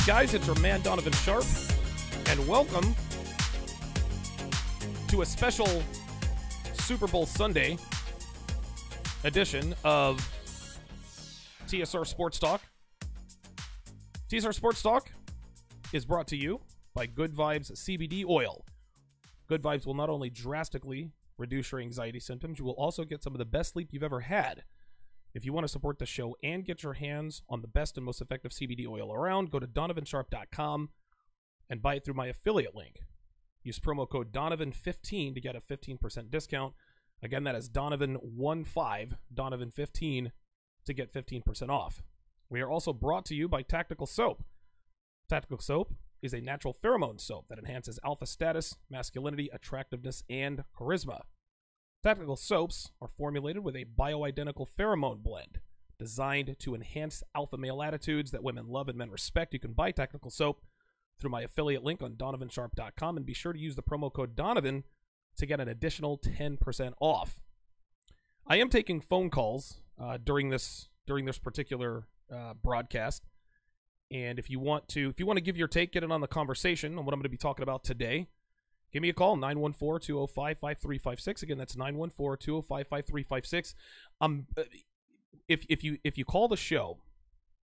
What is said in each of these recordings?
up, guys? It's your man, Donovan Sharp, and welcome to a special Super Bowl Sunday edition of TSR Sports Talk. TSR Sports Talk is brought to you by Good Vibes CBD Oil. Good Vibes will not only drastically reduce your anxiety symptoms, you will also get some of the best sleep you've ever had. If you want to support the show and get your hands on the best and most effective CBD oil around, go to donovansharp.com and buy it through my affiliate link. Use promo code Donovan15 to get a 15% discount. Again, that is Donovan15, Donovan15 to get 15% off. We are also brought to you by Tactical Soap. Tactical Soap is a natural pheromone soap that enhances alpha status, masculinity, attractiveness, and charisma. Tactical soaps are formulated with a bioidentical pheromone blend designed to enhance alpha male attitudes that women love and men respect. You can buy Tactical Soap through my affiliate link on donovansharp.com, and be sure to use the promo code Donovan to get an additional 10% off. I am taking phone calls during this particular broadcast, and if you want to give your take, get in on the conversation on what I'm going to be talking about today, give me a call, 914-205-5356. Again, that's 914-205-5356. If you call the show,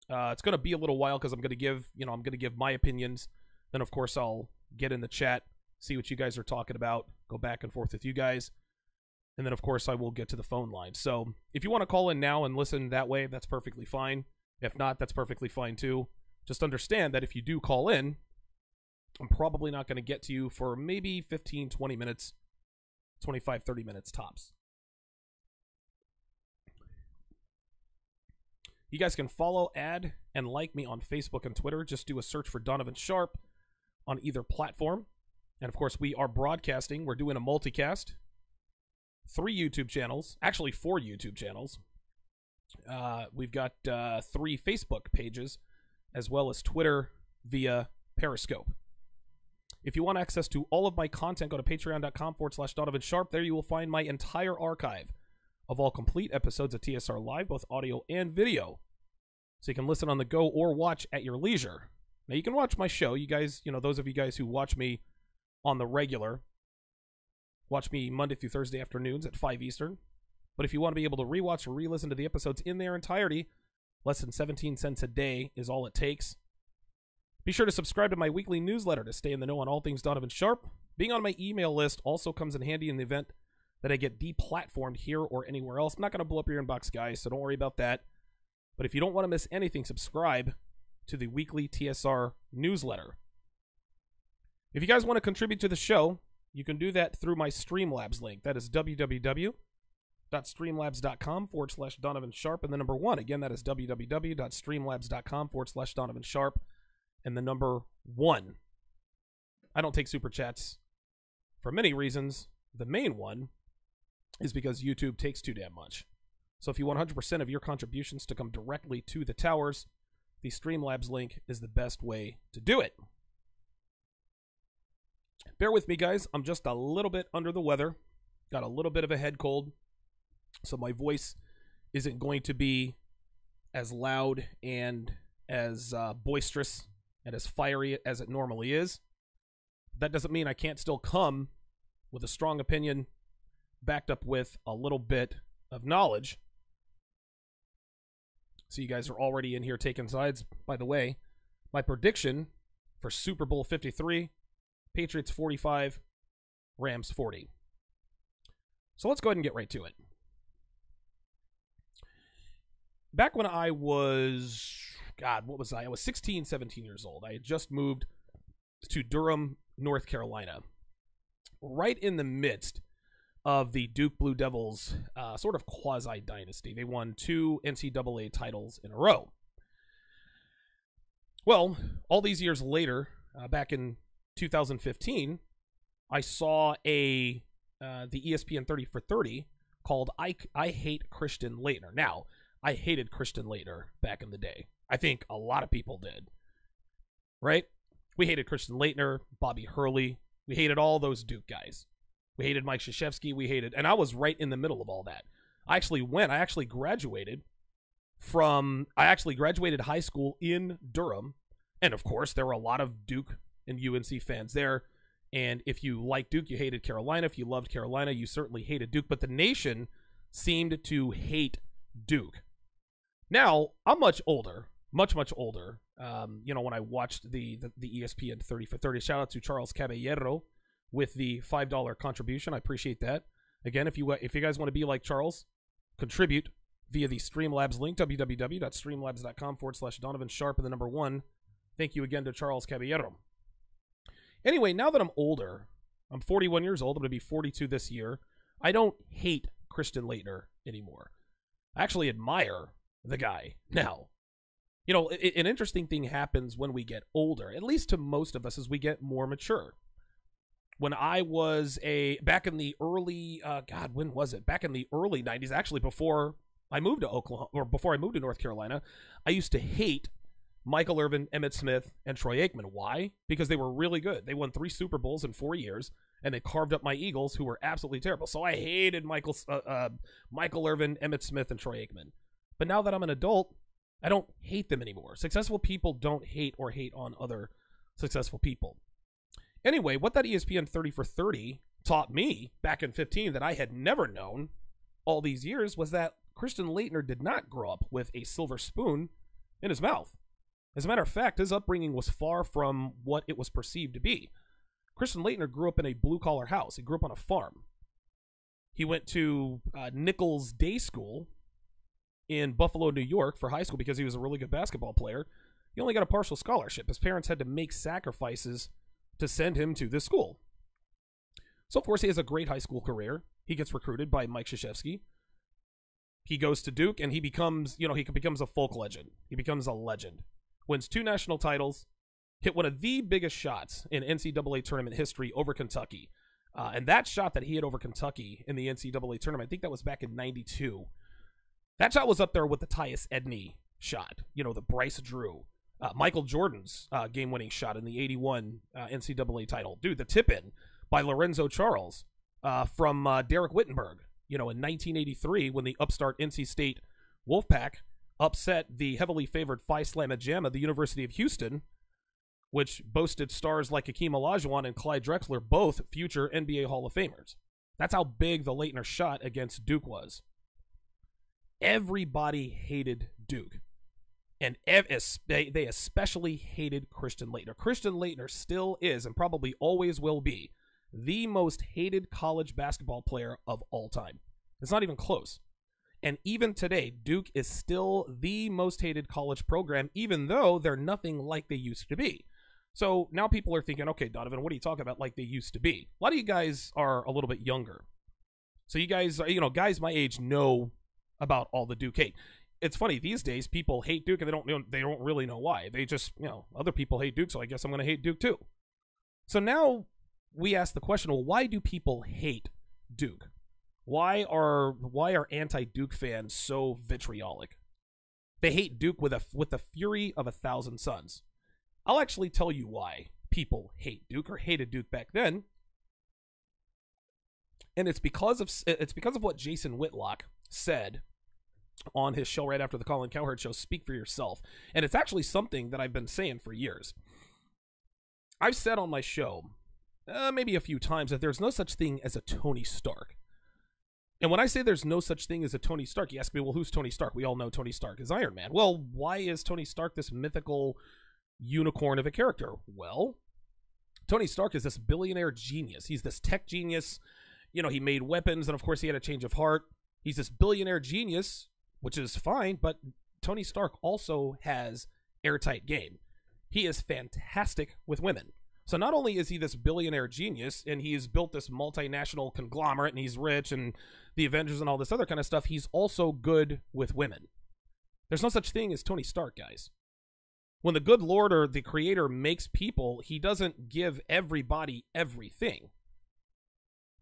it's going to be a little while because I'm going to give my opinions. Then of course I'll get in the chat, see what you guys are talking about, go back and forth with you guys, and then of course I will get to the phone line. So if you want to call in now and listen that way, that's perfectly fine. If not, that's perfectly fine too. Just understand that if you do call in, I'm probably not going to get to you for maybe 15, 20 minutes, 25, 30 minutes tops. You guys can follow, add, and like me on Facebook and Twitter. Just do a search for Donovan Sharp on either platform. And of course, we are broadcasting. We're doing a multicast. 3 YouTube channels, actually 4 YouTube channels. We've got 3 Facebook pages, as well as Twitter via Periscope. If you want access to all of my content, go to patreon.com/Donovan Sharp. There you will find my entire archive of all complete episodes of TSR Live, both audio and video. So you can listen on the go or watch at your leisure. Now you can watch my show. You guys, those of you guys who watch me on the regular, watch me Monday through Thursday afternoons at 5 Eastern. But if you want to be able to rewatch or re-listen to the episodes in their entirety, less than 17 cents a day is all it takes. Be sure to subscribe to my weekly newsletter to stay in the know on all things Donovan Sharp. Being on my email list also comes in handy in the event that I get deplatformed here or anywhere else. I'm not going to blow up your inbox, guys, so don't worry about that. But if you don't want to miss anything, subscribe to the weekly TSR newsletter. If you guys want to contribute to the show, you can do that through my Streamlabs link. That is www.streamlabs.com/Donovan Sharp and the number 1. Again, that is www.streamlabs.com/Donovan Sharp and the number 1. I don't take super chats for many reasons. The main one is because YouTube takes too damn much. So if you want 100% of your contributions to come directly to the towers, the Streamlabs link is the best way to do it. Bear with me, guys. I'm just a little bit under the weather. Got a little bit of a head cold, so my voice isn't going to be as loud and as boisterous and as fiery as it normally is. That doesn't mean I can't still come with a strong opinion backed up with a little bit of knowledge. So you guys are already in here taking sides. By the way, my prediction for Super Bowl 53, Patriots 45, Rams 40. So let's go ahead and get right to it. Back when I was, what was I? I was 16, 17 years old. I had just moved to Durham, North Carolina, right in the midst of the Duke Blue Devils sort of quasi-dynasty. They won 2 NCAA titles in a row. Well, all these years later, back in 2015, I saw the ESPN 30 for 30 called I Hate Christian Laettner. Now, I hated Christian Laettner back in the day. I think a lot of people did, right? We hated Christian Laettner, Bobby Hurley. We hated all those Duke guys. We hated Mike Krzyzewski. And I was right in the middle of all that. I actually graduated high school in Durham And of course, there were a lot of Duke and UNC fans there. And if you liked Duke, you hated Carolina. If you loved Carolina, you certainly hated Duke. But the nation seemed to hate Duke. Now, I'm much older, much older. When I watched the ESPN 30 for 30, shout out to Charles Caballero with the $5 contribution. I appreciate that. Again, if you guys want to be like Charles, contribute via the Streamlabs link, www.streamlabs.com/Donovan Sharp and the number 1. Thank you again to Charles Caballero. Anyway, now that I'm older, I'm 41 years old. I'm going to be 42 this year. I don't hate Christian Laettner anymore. I actually admire the guy now. An interesting thing happens when we get older, at least to most of us, as we get more mature. When I was back in the early, when was it? Back in the early 90s, actually before I moved to Oklahoma, or before I moved to North Carolina, I used to hate Michael Irvin, Emmitt Smith, and Troy Aikman. Why? Because they were really good. They won 3 Super Bowls in 4 years, and they carved up my Eagles, who were absolutely terrible. So I hated Michael Irvin, Emmitt Smith, and Troy Aikman. But now that I'm an adult, I don't hate them anymore. Successful people don't hate or hate on other successful people. Anyway, what that ESPN 30 for 30 taught me back in 15 that I had never known all these years was that Christian Laettner did not grow up with a silver spoon in his mouth. As a matter of fact, his upbringing was far from what it was perceived to be. Christian Laettner grew up in a blue-collar house. He grew up on a farm. He went to Nichols Day School in Buffalo, New York for high school because he was a really good basketball player. He only got a partial scholarship. His parents had to make sacrifices to send him to this school. So, of course, he has a great high school career. He gets recruited by Mike Krzyzewski. He goes to Duke, and he becomes a folk legend. He becomes a legend. Wins 2 national titles, hit one of the biggest shots in NCAA tournament history over Kentucky. And that shot that he hit over Kentucky in the NCAA tournament, I think that was back in 92. That shot was up there with the Tyus Edney shot, the Bryce Drew. Michael Jordan's game-winning shot in the 81 NCAA title. Dude, the tip-in by Lorenzo Charles from Derek Whittenburg, in 1983 when the upstart NC State Wolfpack upset the heavily favored Phi Slamma Jamma, the University of Houston, which boasted stars like Hakeem Olajuwon and Clyde Drexler, both future NBA Hall of Famers. That's how big the Laettner shot against Duke was. Everybody hated Duke. And they especially hated Christian Laettner. Christian Laettner still is, and probably always will be, the most hated college basketball player of all time. It's not even close. And even today, Duke is still the most hated college program, even though they're nothing like they used to be. So now people are thinking, okay, Donovan, what are you talking about like they used to be? A lot of you guys are a little bit younger. So you guys, guys my age know about all the Duke hate. It's funny, these days people hate Duke and they don't really know why. They just, other people hate Duke, so I guess I'm going to hate Duke too. So now we ask the question, well, why do people hate Duke? Why are anti-Duke fans so vitriolic? They hate Duke with the fury of 1,000 suns. I'll actually tell you why people hate Duke or hated Duke back then. And it's because of what Jason Whitlock said on his show right after the Colin Cowherd show, Speak for Yourself. And it's actually something that I've been saying for years. I've said on my show, maybe a few times, that there's no such thing as a Tony Stark. And when I say there's no such thing as a Tony Stark, you ask me, well, who's Tony Stark? We all know Tony Stark is Iron Man. Well, why is Tony Stark this mythical unicorn of a character? Well, Tony Stark is this billionaire genius. He's this tech genius. He made weapons, and of course he had a change of heart. He's this billionaire genius, which is fine, but Tony Stark also has airtight game. He is fantastic with women. So not only is he this billionaire genius, and he's built this multinational conglomerate, and he's rich, and the Avengers and all this other kind of stuff, he's also good with women. There's no such thing as Tony Stark, guys. When the good Lord or the Creator makes people, he doesn't give everybody everything.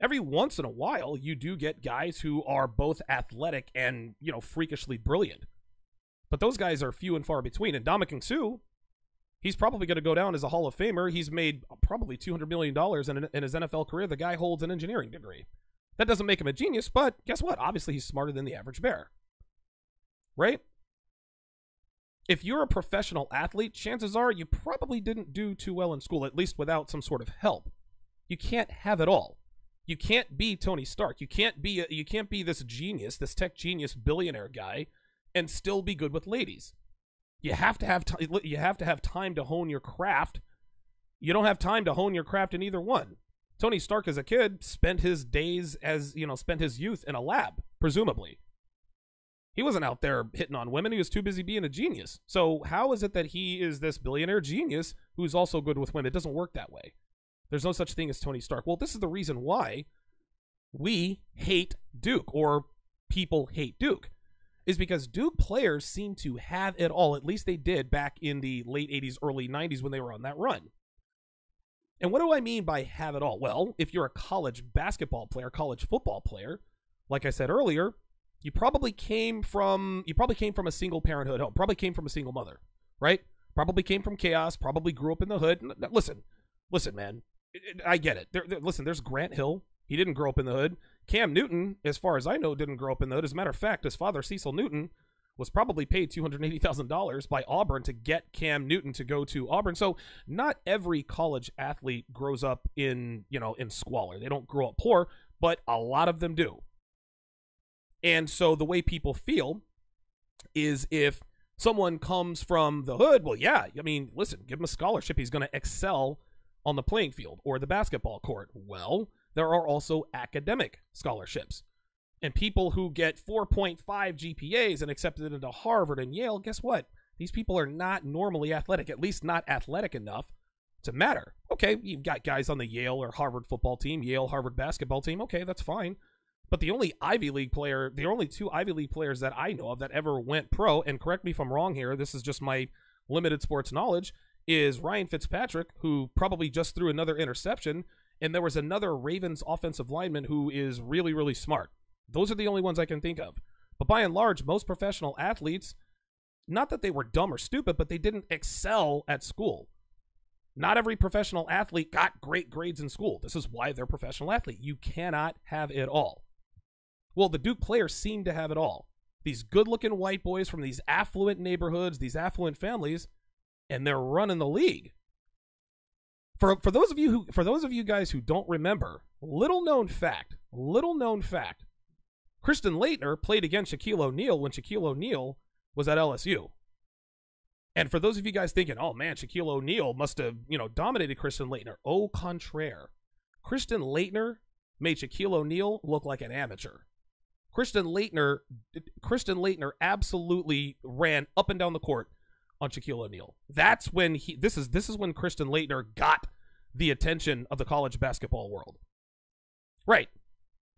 Every once in a while, you do get guys who are both athletic and, freakishly brilliant. But those guys are few and far between. And Ndamukong Suh, he's probably going to go down as a Hall of Famer. He's made probably $200 million in his NFL career. The guy holds an engineering degree. That doesn't make him a genius, but guess what? Obviously, he's smarter than the average bear. Right? if you're a professional athlete, chances are you probably didn't do too well in school, at least without some sort of help. You can't have it all. You can't be Tony Stark. You can't be this genius, this tech genius billionaire guy, and still be good with ladies. You have to have time to hone your craft. You don't have time to hone your craft in either one. Tony Stark, as a kid, spent his youth in a lab, presumably. He wasn't out there hitting on women. He was too busy being a genius. So how is it that he is this billionaire genius who's also good with women? It doesn't work that way. There's no such thing as Tony Stark. Well, this is the reason why we hate Duke, or people hate Duke, is because Duke players seem to have it all. At least they did back in the late 80s, early 90s when they were on that run. And what do I mean by have it all? Well, if you're a college basketball player, college football player, like I said earlier, you probably came from a single parenthood home, probably came from a single mother, right? Probably came from chaos, probably grew up in the hood. Listen, man, I get it. Listen, there's Grant Hill. He didn't grow up in the hood. Cam Newton, as far as I know, didn't grow up in the hood. As a matter of fact, his father, Cecil Newton, was probably paid $280,000 by Auburn to get Cam Newton to go to Auburn. So not every college athlete grows up in squalor. They don't grow up poor, but a lot of them do. And so the way people feel is if someone comes from the hood, well, yeah, I mean, listen, give him a scholarship. He's going to excel on the playing field or the basketball court. Well, there are also academic scholarships. And people who get 4.5 GPAs and accepted into Harvard and Yale, guess what? These people are not normally athletic, at least not athletic enough to matter. Okay, you've got guys on the Yale or Harvard football team, Yale, Harvard basketball team. Okay, that's fine. But the only two Ivy League players that I know of that ever went pro, and correct me if I'm wrong here, this is just my limited sports knowledge, is Ryan Fitzpatrick, who probably just threw another interception, and there was another Ravens offensive lineman who is really, really smart. Those are the only ones I can think of. But by and large, most professional athletes, not that they were dumb or stupid, but they didn't excel at school. Not every professional athlete got great grades in school. This is why they're a professional athlete. You cannot have it all. Well, the Duke players seem to have it all. These good-looking white boys from these affluent neighborhoods, these affluent families, and they're running the league. For those of you guys who don't remember, little known fact, Christian Laettner played against Shaquille O'Neal when Shaquille O'Neal was at LSU. And for those of you guys thinking, oh man, Shaquille O'Neal must have, dominated Christian Laettner. Au contraire. Christian Laettner made Shaquille O'Neal look like an amateur. Christian Laettner absolutely ran up and down the court on Shaquille O'Neal. That's when this is when Christian Laettner got the attention of the college basketball world. Right.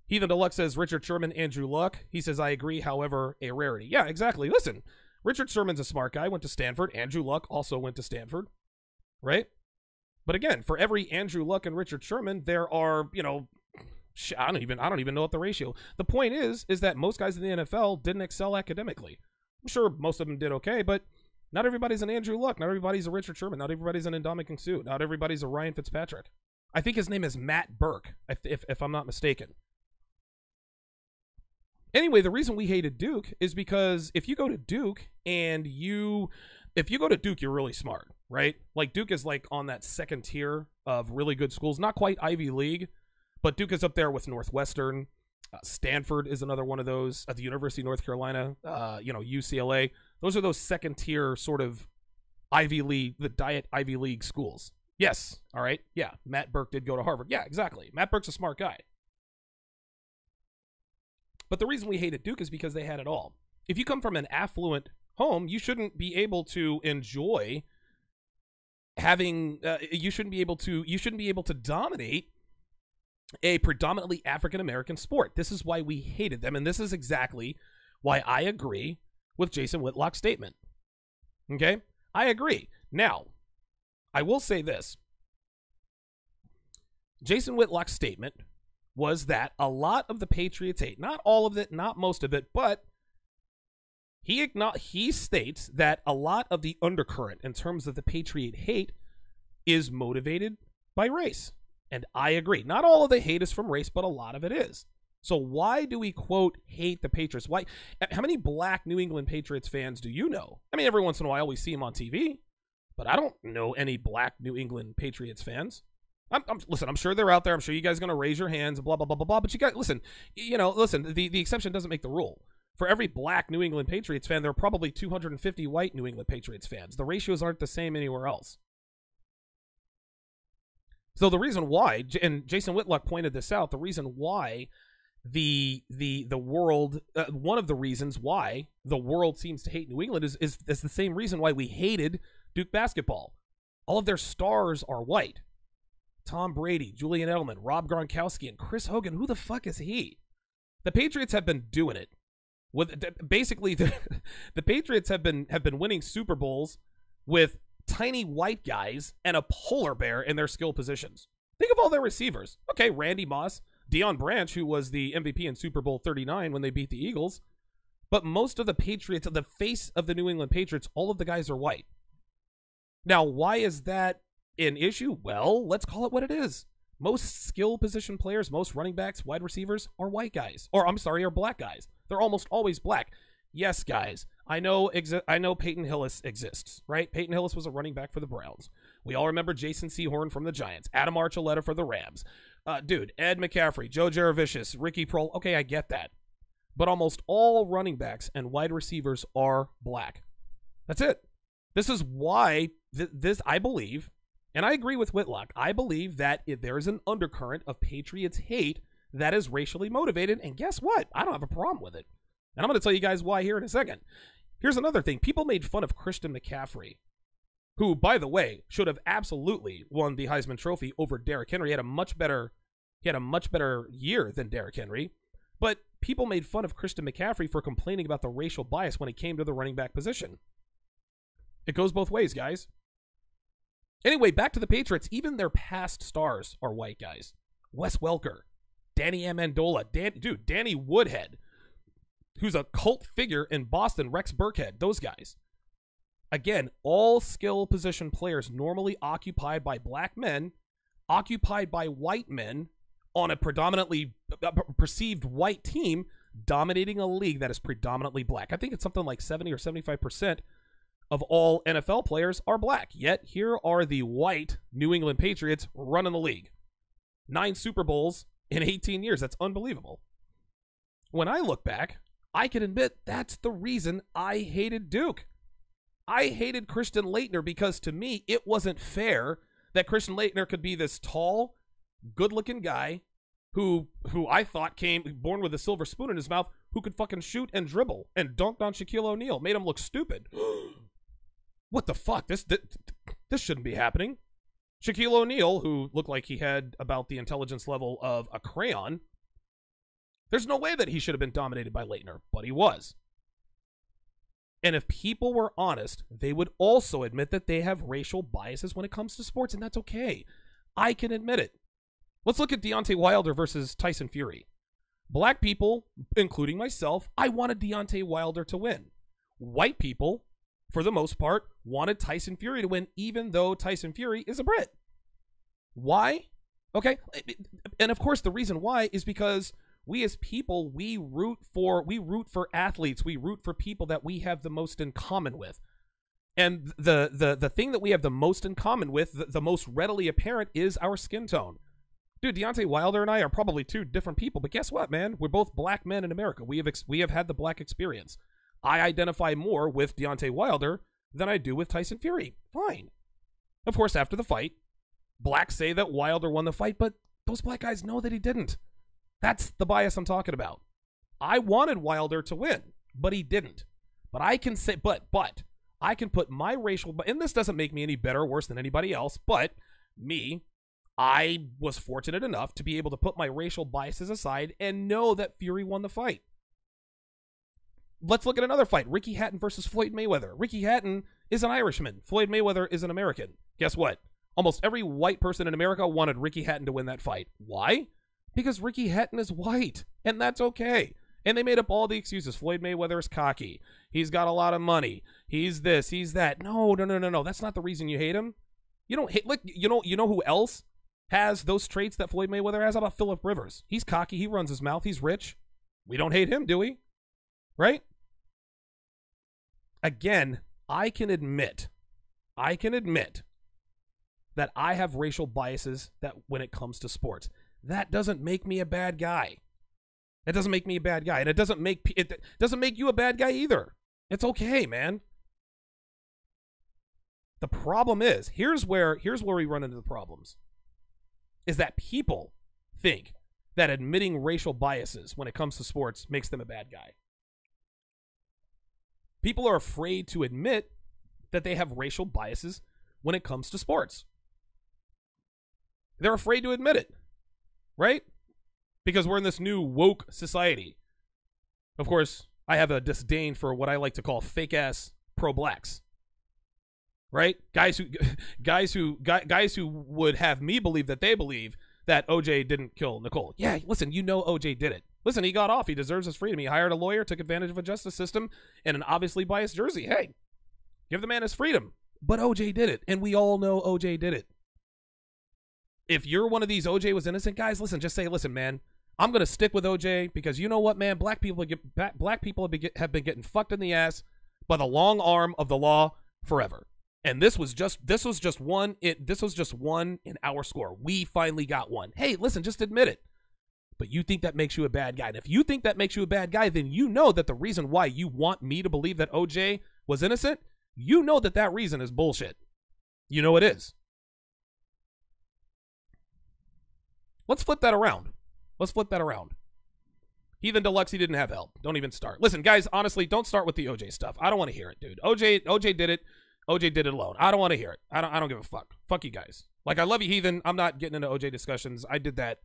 Heathen Deluxe says Richard Sherman, Andrew Luck. He says, I agree, however, a rarity. Yeah, exactly. Listen, Richard Sherman's a smart guy, went to Stanford. Andrew Luck also went to Stanford. Right? But again, for every Andrew Luck and Richard Sherman, there are, I don't even know what the ratio. The point is that most guys in the NFL didn't excel academically. I'm sure most of them did okay, but not everybody's an Andrew Luck. Not everybody's a Richard Sherman. Not everybody's an Ndamukong Suh. Not everybody's a Ryan Fitzpatrick. I think his name is Matt Burke, if I'm not mistaken. Anyway, the reason we hated Duke is because if you go to Duke you're really smart, right? Like Duke is like on that second tier of really good schools, not quite Ivy League, but Duke is up there with Northwestern. Stanford is another one of those. At the University of North Carolina, UCLA. Those are those second tier sort of Ivy League, the diet Ivy League schools. Yes. All right. Yeah. Matt Burke did go to Harvard. Yeah, exactly. Matt Burke's a smart guy. But the reason we hated Duke is because they had it all. If you come from an affluent home, you shouldn't be able to enjoy having, you shouldn't be able to dominate a predominantly African-American sport. This is why we hated them, and this is exactly why I agree with Jason Whitlock's statement. Okay? I agree. Now, I will say this. Jason Whitlock's statement was that a lot of the Patriots hate, not all of it, not most of it, but he states that a lot of the undercurrent in terms of the Patriot hate is motivated by race. And I agree. Not all of the hate is from race, but a lot of it is. So why do we, quote, hate the Patriots? Why? How many black New England Patriots fans do you know? I mean, every once in a while we see them on TV, but I don't know any black New England Patriots fans. Listen, I'm sure they're out there. I'm sure you guys are going to raise your hands, blah, blah, blah, blah, blah. But you guys, listen, the exception doesn't make the rule. For every black New England Patriots fan, there are probably 250 white New England Patriots fans. The ratios aren't the same anywhere else. So the reason why, and Jason Whitlock pointed this out, the reason why the world, one of the reasons why the world seems to hate New England is the same reason why we hated Duke basketball. All of their stars are white. Tom Brady, Julian Edelman, Rob Gronkowski, and Chris Hogan. Who the fuck is he? The Patriots have been doing it. Basically, the Patriots have been winning Super Bowls with tiny white guys and a polar bear in their skill positions. Think of all their receivers. Okay, Randy Moss, Deion Branch, who was the MVP in Super Bowl 39 when they beat the Eagles. But most of the Patriots, the face of the New England Patriots, all of the guys are white. Now, why is that an issue? Well, let's call it what it is. Most skill position players, most running backs, wide receivers are white guys. Or, I'm sorry, are black guys. They're almost always black. Yes, guys, I know Peyton Hillis exists, right? Peyton Hillis was a running back for the Browns. We all remember Jason Sehorn from the Giants, Adam Archuleta for the Rams. Dude, Ed McCaffrey, Joe Jaravicious, Ricky Prohl. Okay, I get that. But almost all running backs and wide receivers are black. That's it. This is why I believe, and I agree with Whitlock, I believe that if there is an undercurrent of Patriots hate that is racially motivated, and guess what? I don't have a problem with it. And I'm going to tell you guys why here in a second. Here's another thing. People made fun of Christian McCaffrey, who, by the way, should have absolutely won the Heisman Trophy over Derrick Henry. He had a much better year than Derrick Henry. But people made fun of Christian McCaffrey for complaining about the racial bias when it came to the running back position. It goes both ways, guys. Anyway, back to the Patriots. Even their past stars are white guys. Wes Welker, Danny Amendola, Danny Woodhead, who's a cult figure in Boston, Rex Burkhead, those guys. Again, all skill position players normally occupied by black men, occupied by white men on a predominantly perceived white team, dominating a league that is predominantly black. I think it's something like 70 or 75% of all NFL players are black. Yet here are the white New England Patriots running the league. 9 Super Bowls in 18 years. That's unbelievable. When I look back, I can admit that's the reason I hated Duke. I hated Christian Laettner because to me, it wasn't fair that Christian Laettner could be this tall, good-looking guy who I thought came born with a silver spoon in his mouth, who could fucking shoot and dribble and dunked on Shaquille O'Neal, made him look stupid. What the fuck? This shouldn't be happening. Shaquille O'Neal, who looked like he had about the intelligence level of a crayon, there's no way that he should have been dominated by Laettner, but he was. And if people were honest, they would also admit that they have racial biases when it comes to sports, and that's okay. I can admit it. Let's look at Deontay Wilder versus Tyson Fury. Black people, including myself, I wanted Deontay Wilder to win. White people, for the most part, wanted Tyson Fury to win, even though Tyson Fury is a Brit. Why? Okay, and of course the reason why is because we as people, we root for athletes. We root for people that we have the most in common with. And the thing that we have the most in common with, the most readily apparent, is our skin tone. Dude, Deontay Wilder and I are probably 2 different people, but guess what, man? We're both black men in America. We have had the black experience. I identify more with Deontay Wilder than I do with Tyson Fury. Fine. Of course, after the fight, blacks say that Wilder won the fight, but those black guys know that he didn't. That's the bias I'm talking about. I wanted Wilder to win, but he didn't. But I can say, but I can put my racial, and this doesn't make me any better or worse than anybody else, but I was fortunate enough to be able to put my racial biases aside and know that Fury won the fight. Let's look at another fight. Ricky Hatton versus Floyd Mayweather. Ricky Hatton is an Irishman. Floyd Mayweather is an American. Guess what? Almost every white person in America wanted Ricky Hatton to win that fight. Why? Because Ricky Hatton is white, and that's okay. And they made up all the excuses. Floyd Mayweather is cocky. He's got a lot of money. He's this, he's that. No. That's not the reason you hate him. You don't hate, like, you know who else has those traits that Floyd Mayweather has? How about Phillip Rivers? He's cocky. He runs his mouth. He's rich. We don't hate him, do we? Right? Again, I can admit that I have racial biases that when it comes to sports. That doesn't make me a bad guy. It doesn't make me a bad guy. And it doesn't make you a bad guy either. It's okay, man. The problem is, here's where we run into the problems. Is that people think that admitting racial biases when it comes to sports makes them a bad guy. People are afraid to admit that they have racial biases when it comes to sports. They're afraid to admit it, right? Because we're in this new woke society. Of course, I have a disdain for what I like to call fake-ass pro-blacks, right? Guys who would have me believe that they believe that OJ didn't kill Nicole. Yeah, listen, you know OJ did it. Listen, he got off. He deserves his freedom. He hired a lawyer, took advantage of a justice system, and an obviously biased jersey. Hey, give the man his freedom. But OJ did it, and we all know OJ did it. If you're one of these OJ was innocent guys, listen, just say, listen, man, I'm going to stick with OJ because you know what, man? Black people have been getting fucked in the ass by the long arm of the law forever. And this was just one in our score. We finally got one. Hey, listen, just admit it. But you think that makes you a bad guy. And if you think that makes you a bad guy, then you know that the reason why you want me to believe that OJ was innocent, you know that that reason is bullshit. You know it is. Let's flip that around. Heathen Deluxe, he didn't have help. Don't even start. Listen, guys, honestly, don't start with the OJ stuff. I don't want to hear it, dude. OJ did it. OJ did it alone. I don't want to hear it. I don't give a fuck. Fuck you guys. Like, I love you, Heathen. I'm not getting into OJ discussions. I did that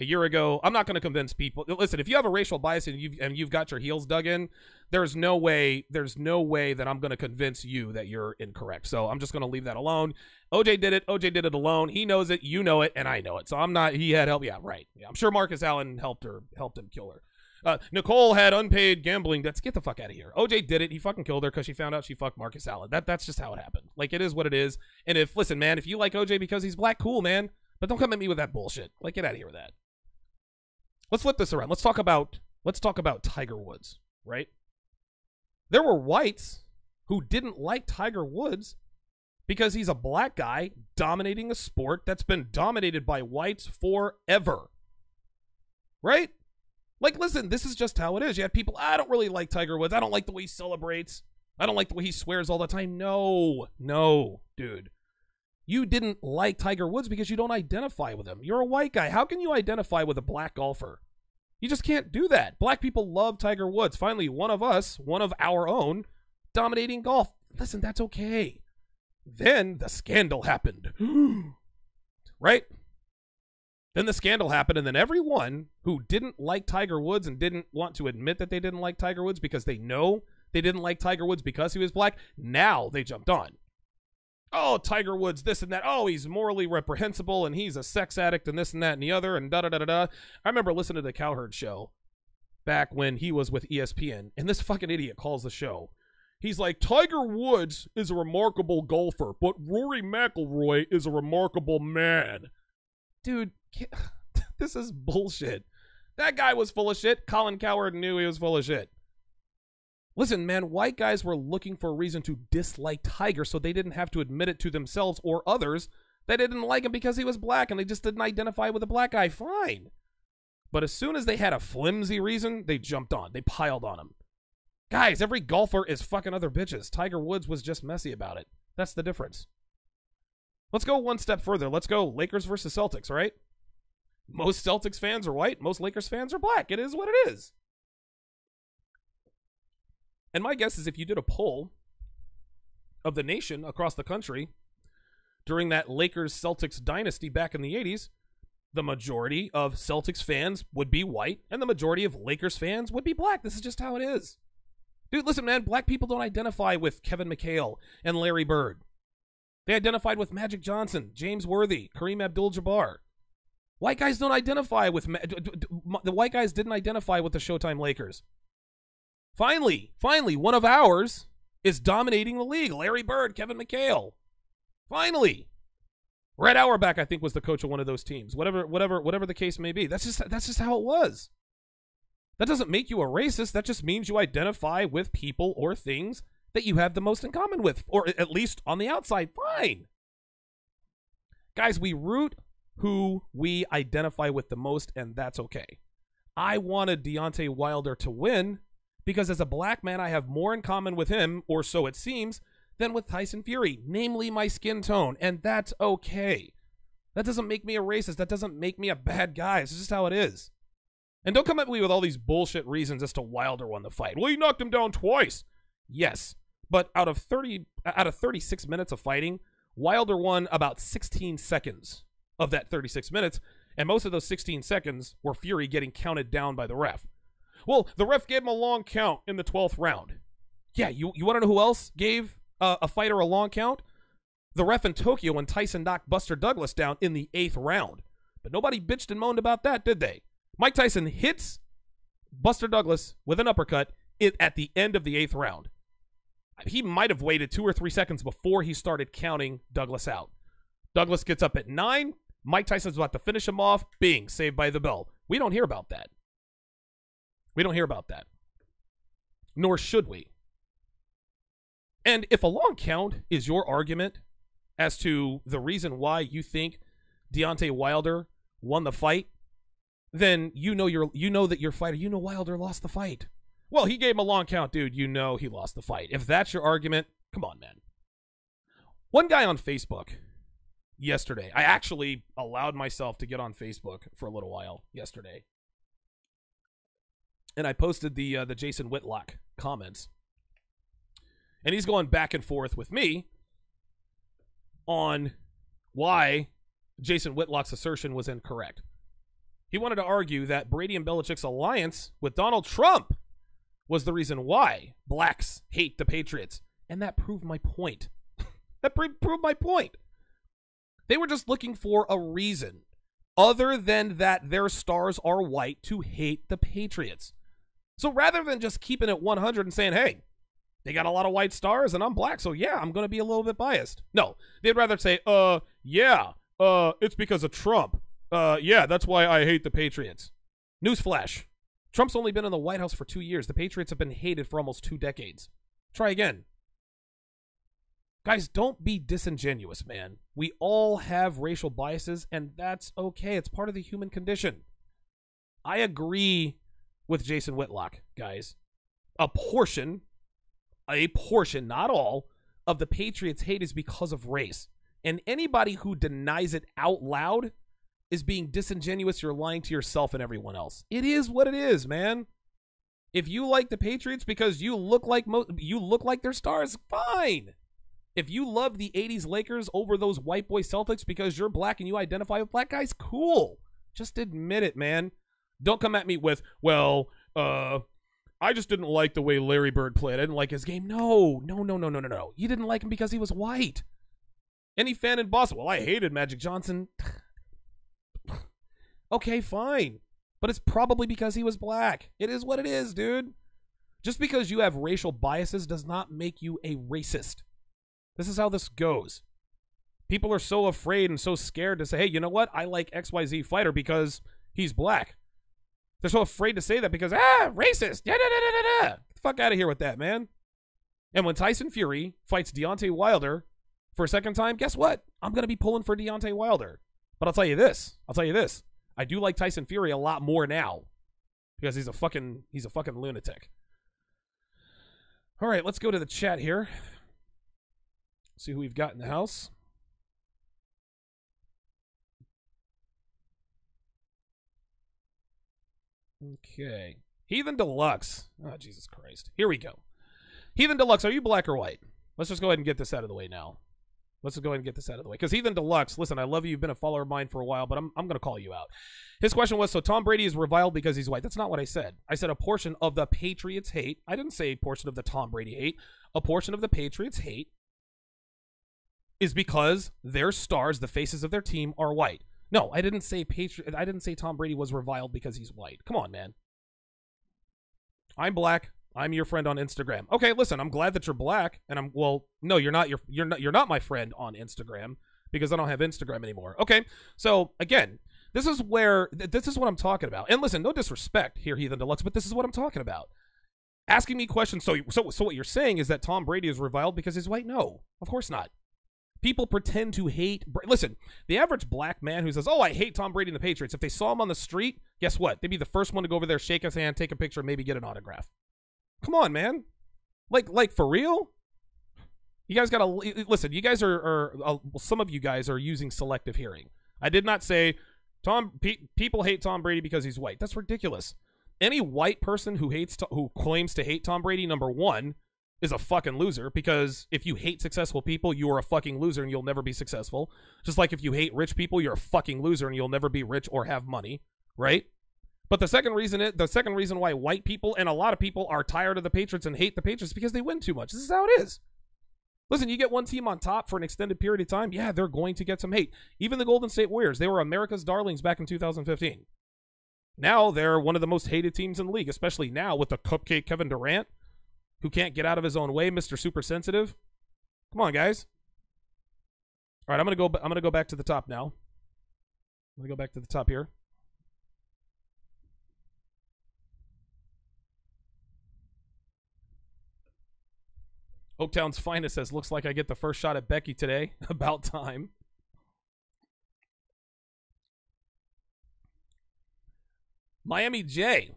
a year ago. I'm not going to convince people. Listen, if you have a racial bias and you've got your heels dug in, there's no way that I'm going to convince you that you're incorrect. So I'm just going to leave that alone. OJ did it. OJ did it alone. He knows it. You know it. And I know it. So I'm not, he had help. Yeah, right. Yeah, I'm sure Marcus Allen helped him kill her. Nicole had unpaid gambling debts. Get the fuck out of here. OJ did it. He fucking killed her because she found out she fucked Marcus Allen. That's just how it happened. Like, it is what it is. And listen, man, if you like OJ because he's black, cool, man. But don't come at me with that bullshit. Like, get out of here with that. Let's flip this around. Let's talk about Tiger Woods, right? There were whites who didn't like Tiger Woods because he's a black guy dominating a sport that's been dominated by whites forever. Right? Like, listen, this is just how it is. You have people, I don't really like Tiger Woods. I don't like the way he celebrates. I don't like the way he swears all the time. No, dude. You didn't like Tiger Woods because you don't identify with him. You're a white guy. How can you identify with a black golfer? You just can't do that. Black people love Tiger Woods. Finally, one of our own, dominating golf. Listen, that's okay. Then the scandal happened. Right? Then the scandal happened, and then everyone who didn't like Tiger Woods and didn't want to admit that they didn't like Tiger Woods because they know they didn't like Tiger Woods because he was black, now they jumped on. Oh, Tiger Woods, this and that. Oh, he's morally reprehensible, and he's a sex addict, and this and that and the other, and da-da-da-da-da. I remember listening to the Cowherd show back when he was with ESPN, and this fucking idiot calls the show. He's like, Tiger Woods is a remarkable golfer, but Rory McIlroy is a remarkable man. Dude, this is bullshit. That guy was full of shit. Colin Cowherd knew he was full of shit. Listen, man, white guys were looking for a reason to dislike Tiger so they didn't have to admit it to themselves or others that they didn't like him because he was black and they just didn't identify with a black guy. Fine. But as soon as they had a flimsy reason, they jumped on. They piled on him. Guys, every golfer is fucking other bitches. Tiger Woods was just messy about it. That's the difference. Let's go one step further. Let's go Lakers versus Celtics, right? Most Celtics fans are white. Most Lakers fans are black. It is what it is. And my guess is if you did a poll of the nation across the country during that Lakers-Celtics dynasty back in the 80s, the majority of Celtics fans would be white, and the majority of Lakers fans would be black. This is just how it is. Dude, listen, man, black people don't identify with Kevin McHale and Larry Bird. They identified with Magic Johnson, James Worthy, Kareem Abdul-Jabbar. White guys don't identify with... The white guys didn't identify with the Showtime Lakers. Finally, one of ours is dominating the league. Larry Bird, Kevin McHale. Finally. Red Auerbach, I think, was the coach of one of those teams. Whatever the case may be. That's just how it was. That doesn't make you a racist. That just means you identify with people or things that you have the most in common with, or at least on the outside. Fine. Guys, we root who we identify with the most, and that's okay. I wanted Deontay Wilder to win because as a black man, I have more in common with him, or so it seems, than with Tyson Fury, namely my skin tone, and that's okay. That doesn't make me a racist. That doesn't make me a bad guy. It's just how it is. And don't come at me with all these bullshit reasons as to Wilder won the fight. Well, he knocked him down twice. Yes, but out of 36 minutes of fighting, Wilder won about 16 seconds of that 36 minutes, and most of those 16 seconds were Fury getting counted down by the ref. Well, the ref gave him a long count in the 12th round. Yeah, you want to know who else gave a fighter a long count? The ref in Tokyo when Tyson knocked Buster Douglas down in the 8th round. But nobody bitched and moaned about that, did they? Mike Tyson hits Buster Douglas with an uppercut at the end of the 8th round. He might have waited 2 or 3 seconds before he started counting Douglas out. Douglas gets up at 9. Mike Tyson's about to finish him off. Bing, saved by the bell. We don't hear about that. We don't hear about that. Nor should we. And if a long count is your argument as to the reason why you think Deontay Wilder won the fight, then you know that your fighter, Wilder lost the fight. Well, he gave him a long count, dude. You know he lost the fight. If that's your argument, come on, man. One guy on Facebook yesterday, I actually allowed myself to get on Facebook for a little while yesterday, and I posted the Jason Whitlock comments, and he's going back and forth with me on why Jason Whitlock's assertion was incorrect. He wanted to argue that Brady and Belichick's alliance with Donald Trump was the reason why blacks hate the Patriots. And that proved my point. That proved my point. They were just looking for a reason other than that their stars are white to hate the Patriots. So rather than just keeping it 100 and saying, hey, they got a lot of white stars and I'm black, so yeah, I'm going to be a little bit biased. No, they'd rather say, it's because of Trump. Yeah, that's why I hate the Patriots. Newsflash. Trump's only been in the White House for 2 years. The Patriots have been hated for almost 2 decades. Try again. Guys, don't be disingenuous, man. We all have racial biases, and that's okay. It's part of the human condition. I agree with Jason Whitlock, guys. A portion, not all, of the Patriots' hate is because of race. And anybody who denies it out loud is being disingenuous. You're lying to yourself and everyone else. It is what it is, man. If you like the Patriots because you look like their stars, fine. If you love the 80s Lakers over those white boy Celtics because you're black and you identify with black guys, cool. Just admit it, man. Don't come at me with, well, I just didn't like the way Larry Bird played. I didn't like his game. No. You didn't like him because he was white. Any fan in Boston, well, I hated Magic Johnson. Okay, fine. But it's probably because he was black. It is what it is, dude. Just because you have racial biases does not make you a racist. This is how this goes. People are so afraid and so scared to say, hey, you know what? I like XYZ fighter because he's black. They're so afraid to say that because, racist. Get the fuck out of here with that, man. And when Tyson Fury fights Deontay Wilder for a second time, guess what? I'm going to be pulling for Deontay Wilder. But I'll tell you this. I do like Tyson Fury a lot more now because he's a fucking lunatic. All right, let's go to the chat here. See who we've got in the house. Okay. Heathen Deluxe. Oh, Jesus Christ. Here we go. Heathen Deluxe, are you black or white? Let's just go ahead and get this out of the way now. Let's just go ahead and get this out of the way. Because Heathen Deluxe, listen, I love you. You've been a follower of mine for a while, but I'm going to call you out. His question was, so Tom Brady is reviled because he's white. That's not what I said. I said a portion of the Patriots hate. I didn't say a portion of the Tom Brady hate. A portion of the Patriots hate is because their stars, the faces of their team, are white. No, I didn't say Tom Brady was reviled because he's white. Come on, man. I'm black. I'm your friend on Instagram. Okay, listen, I'm glad that you're black, and no, you're not. You're not my friend on Instagram because I don't have Instagram anymore. Okay, so again, this is what I'm talking about. And listen, no disrespect here, Heathen Deluxe, but this is what I'm talking about. Asking me questions. So what you're saying is that Tom Brady is reviled because he's white? No, of course not. People pretend to hate. Listen, the average black man who says, "Oh, I hate Tom Brady and the Patriots," if they saw him on the street, guess what? They'd be the first one to go over there, shake his hand, take a picture, and maybe get an autograph. Come on, man. Like for real? You guys gotta listen. You guys are some of you guys are using selective hearing. I did not say people hate Tom Brady because he's white. That's ridiculous. Any white person who claims to hate Tom Brady, number one, is a fucking loser, because if you hate successful people, you are a fucking loser and you'll never be successful. Just like if you hate rich people, you're a fucking loser and you'll never be rich or have money, right? But the second reason why white people and a lot of people are tired of the Patriots and hate the Patriots is because they win too much. This is how it is. Listen, you get one team on top for an extended period of time, yeah, they're going to get some hate. Even the Golden State Warriors, they were America's darlings back in 2015. Now they're one of the most hated teams in the league, especially now with the cupcake Kevin Durant, who can't get out of his own way, Mr. Super Sensitive. Come on, guys. All right, I'm gonna go back to the top now. I'm gonna go back to the top here. Oaktown's Finest says, "Looks like I get the first shot at Becky today. About time." Miami J.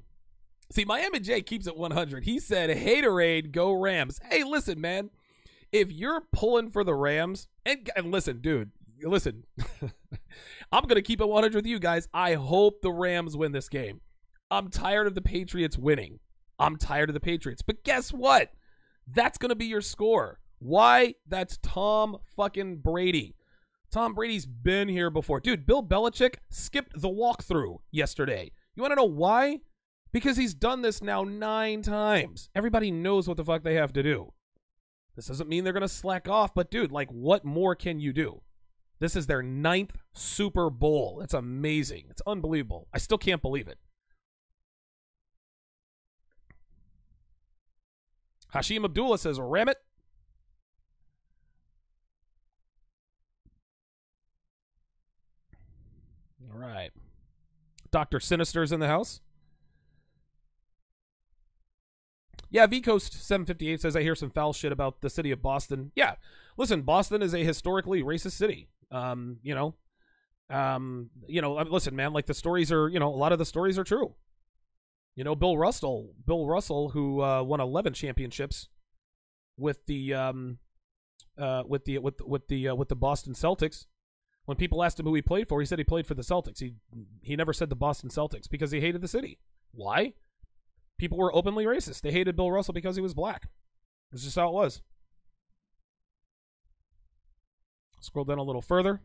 See, Miami J keeps it 100. He said, "Haterade, go Rams." Hey, listen, man. If you're pulling for the Rams, and listen, dude, listen. I'm going to keep it 100 with you guys. I hope the Rams win this game. I'm tired of the Patriots winning. I'm tired of the Patriots. But guess what? That's going to be your score. Why? That's Tom fucking Brady. Tom Brady's been here before. Dude, Bill Belichick skipped the walkthrough yesterday. You want to know why? Because he's done this now 9 times. Everybody knows what the fuck they have to do. This doesn't mean they're going to slack off, but dude, like, what more can you do? This is their 9th Super Bowl. That's amazing. It's unbelievable. I still can't believe it. Hashim Abdullah says, "Ram it." All right. Dr. Sinister's in the house. Yeah, V-Coast 758 says, "I hear some foul shit about the city of Boston." Yeah, listen, Boston is a historically racist city. Listen, man, like the stories are, a lot of the stories are true. Bill Russell, who won 11 championships with the Boston Celtics. When people asked him who he played for, he said he played for the Celtics. He never said the Boston Celtics because he hated the city. Why? People were openly racist. They hated Bill Russell because he was black. That's just how it was. Scroll down a little further.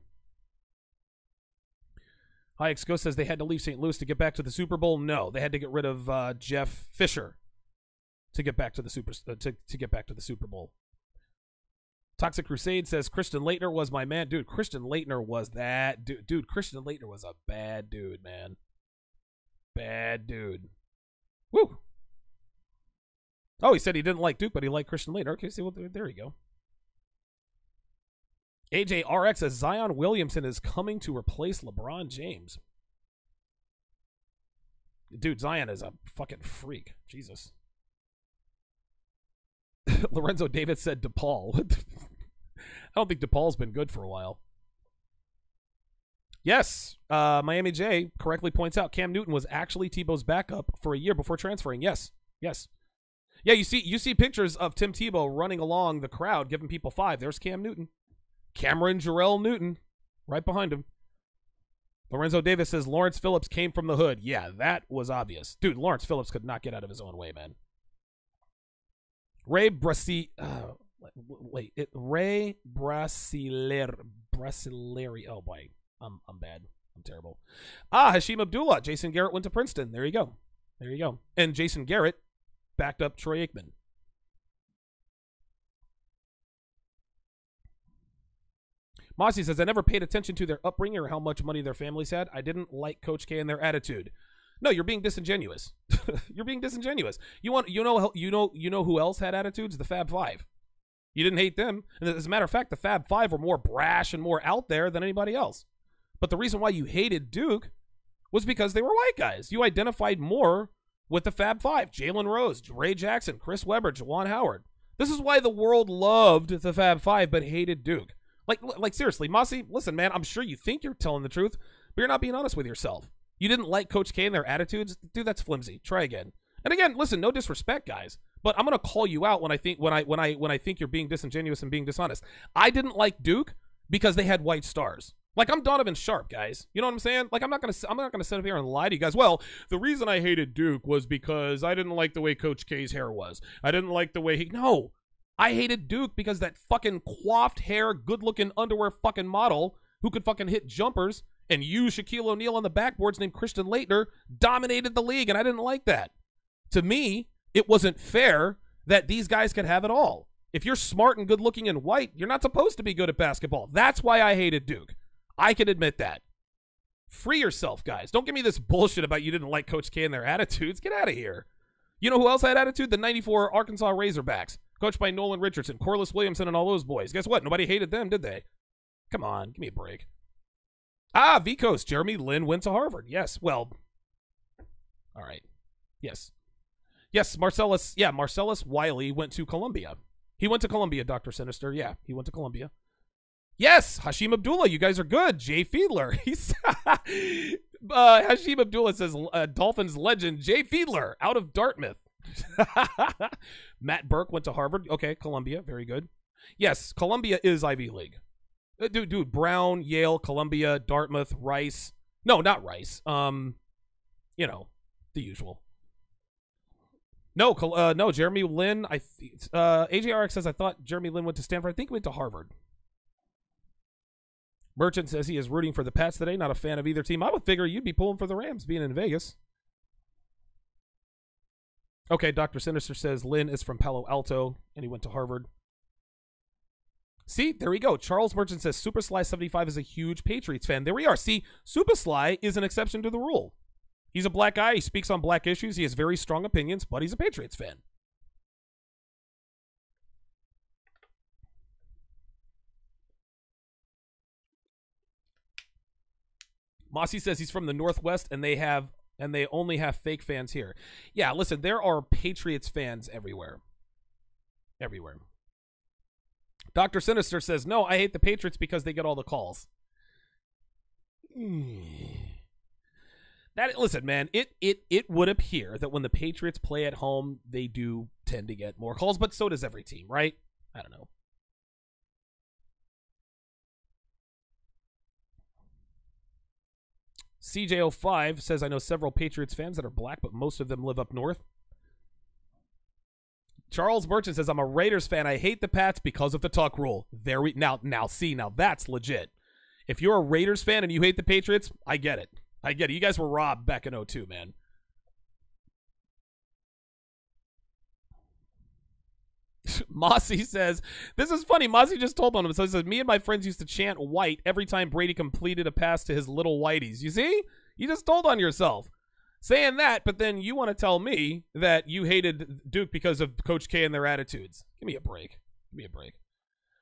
Hayek Go says they had to leave St. Louis to get back to the Super Bowl. No, they had to get rid of Jeff Fisher to get back to the Super Bowl. Toxic Crusade says Christian Laettner was my man. Dude, Christian Laettner was that dude. Dude, Christian Laettner was a bad dude, man. Bad dude. Woo. Oh, he said he didn't like Duke, but he liked Christian Laettner. Okay, see, well, there you go. AJRX says Zion Williamson is coming to replace LeBron James. Dude, Zion is a fucking freak. Jesus. Lorenzo David said DePaul. I don't think DePaul's been good for a while. Yes, Miami J correctly points out Cam Newton was actually Tebow's backup for a year before transferring. Yes. Yeah, you see pictures of Tim Tebow running along the crowd giving people 5. There's Cam Newton. Cameron Jarrell Newton right behind him. Lorenzo Davis says Lawrence Phillips came from the hood. Yeah, that was obvious. Dude, Lawrence Phillips could not get out of his own way, man. Ray Brasileri. Oh boy, I'm bad. I'm terrible. Hashim Abdullah. Jason Garrett went to Princeton. There you go. And Jason Garrett backed up Troy Aikman. Mossy says, I never paid attention to their upbringing or how much money their families had. I didn't like Coach K and their attitude. No, you're being disingenuous. You're being disingenuous. You know who else had attitudes? The Fab Five. You didn't hate them. And as a matter of fact, the Fab Five were more brash and more out there than anybody else. But the reason why you hated Duke was because they were white guys. You identified more with the Fab Five. Jalen Rose, Ray Jackson, Chris Webber, Juwan Howard. This is why the world loved the Fab Five but hated Duke. Like seriously, Mossy, listen, man, I'm sure you think you're telling the truth, but you're not being honest with yourself. You didn't like Coach K and their attitudes? Dude, that's flimsy. Try again. And again, listen, no disrespect, guys, but I'm gonna call you out when I think you're being disingenuous and being dishonest. I didn't like Duke because they had white stars. Like, I'm Donovan Sharp, guys. You know what I'm saying? Like, I'm not gonna sit up here and lie to you guys. Well, the reason I hated Duke was because I didn't like the way Coach K's hair was. I didn't like the way No, I hated Duke because that fucking coiffed hair, good-looking underwear fucking model who could fucking hit jumpers and use Shaquille O'Neal on the backboards named Christian Laettner dominated the league, and I didn't like that. To me, it wasn't fair that these guys could have it all. If you're smart and good-looking and white, you're not supposed to be good at basketball. That's why I hated Duke. I can admit that. Free yourself, guys. Don't give me this bullshit about you didn't like Coach K and their attitudes. Get out of here. You know who else had attitude? The 94 Arkansas Razorbacks, coached by Nolan Richardson, Corliss Williamson, and all those boys. Guess what? Nobody hated them, did they? Come on, give me a break. Vicos, Jeremy Lin went to Harvard. Yes, well, all right. Yes, Marcellus Wiley went to Columbia. He went to Columbia, Dr. Sinister. Yeah, he went to Columbia. Yes, Hashim Abdullah, you guys are good. Jay Fiedler. He's Hashim Abdullah says Dolphins legend Jay Fiedler out of Dartmouth. Matt Burke went to Harvard. Okay, Columbia, very good. Yes, Columbia is Ivy League. Dude, Brown, Yale, Columbia, Dartmouth, Rice. No, not Rice. The usual. No, Jeremy Lin. AJRX says I thought Jeremy Lin went to Stanford. I think he went to Harvard. Merchant says he is rooting for the Pats today. Not a fan of either team. I would figure you'd be pulling for the Rams being in Vegas. Okay, Dr. Sinister says Lynn is from Palo Alto, and he went to Harvard. See, there we go. Charles Merchant says Super Sly 75 is a huge Patriots fan. There we are. See, Super Sly is an exception to the rule. He's a black guy. He speaks on black issues. He has very strong opinions, but he's a Patriots fan. Mossy says he's from the Northwest, and they only have fake fans here. Yeah, listen, there are Patriots fans everywhere. Everywhere. Dr. Sinister says, no, I hate the Patriots because they get all the calls. Listen, man, it would appear that when the Patriots play at home, they do tend to get more calls, but so does every team, right? I don't know. CJ05 says, I know several Patriots fans that are black, but most of them live up north. Charles Merchant says, I'm a Raiders fan. I hate the Pats because of the tuck rule. Now that's legit. If you're a Raiders fan and you hate the Patriots, I get it. You guys were robbed back in 2002, man. Mossy says, this is funny. Mossy just told on him. So he says, me and my friends used to chant white every time Brady completed a pass to his little whiteys. You see? You just told on yourself. Saying that, but then you want to tell me that you hated Duke because of Coach K and their attitudes. Give me a break.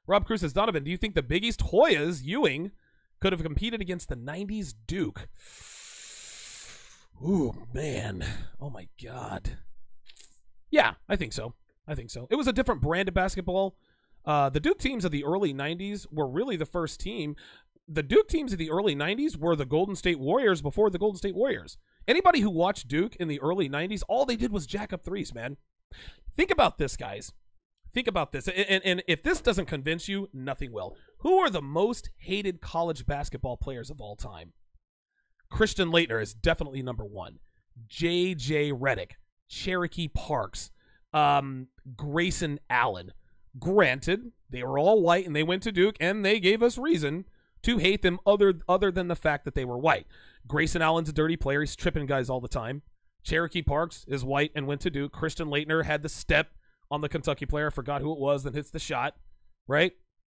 Rob Cruz says, Donovan, do you think the Big East Hoyas, Ewing, could have competed against the 90s Duke? Ooh, man. Oh, my God. Yeah, I think so. It was a different brand of basketball. The Duke teams of the early 90s were really the first team. The Duke teams of the early 90s were the Golden State Warriors before the Golden State Warriors. Anybody who watched Duke in the early 90s, all they did was jack up threes, man. Think about this, guys. Think about this. And if this doesn't convince you, nothing will. Who are the most hated college basketball players of all time? Christian Laettner is definitely number one. J.J. Redick, Cherokee Parks, Grayson Allen. Granted, they were all white and they went to Duke and they gave us reason to hate them other than the fact that they were white. Grayson Allen's a dirty player. He's tripping guys all the time. Cherokee Parks is white and went to Duke. Christian Laettner had the step on the Kentucky player. I forgot who it was, then hits the shot. Right?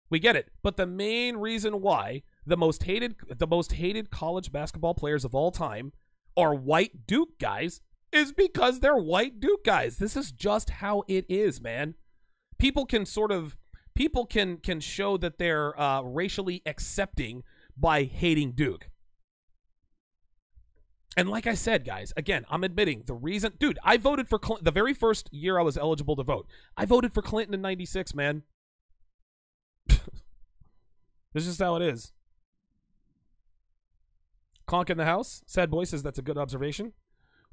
We get it. But the main reason why the most hated college basketball players of all time are white Duke guys is because they're white Duke guys. This is just how it is, man. People can sort of people can show that they're racially accepting by hating Duke. And like I said, guys, again, I'm admitting the reason, dude, I voted for Clinton the very first year I was eligible to vote. I voted for Clinton in 96, man. This is just how it is. Conk in the house. Sad Boy says that's a good observation.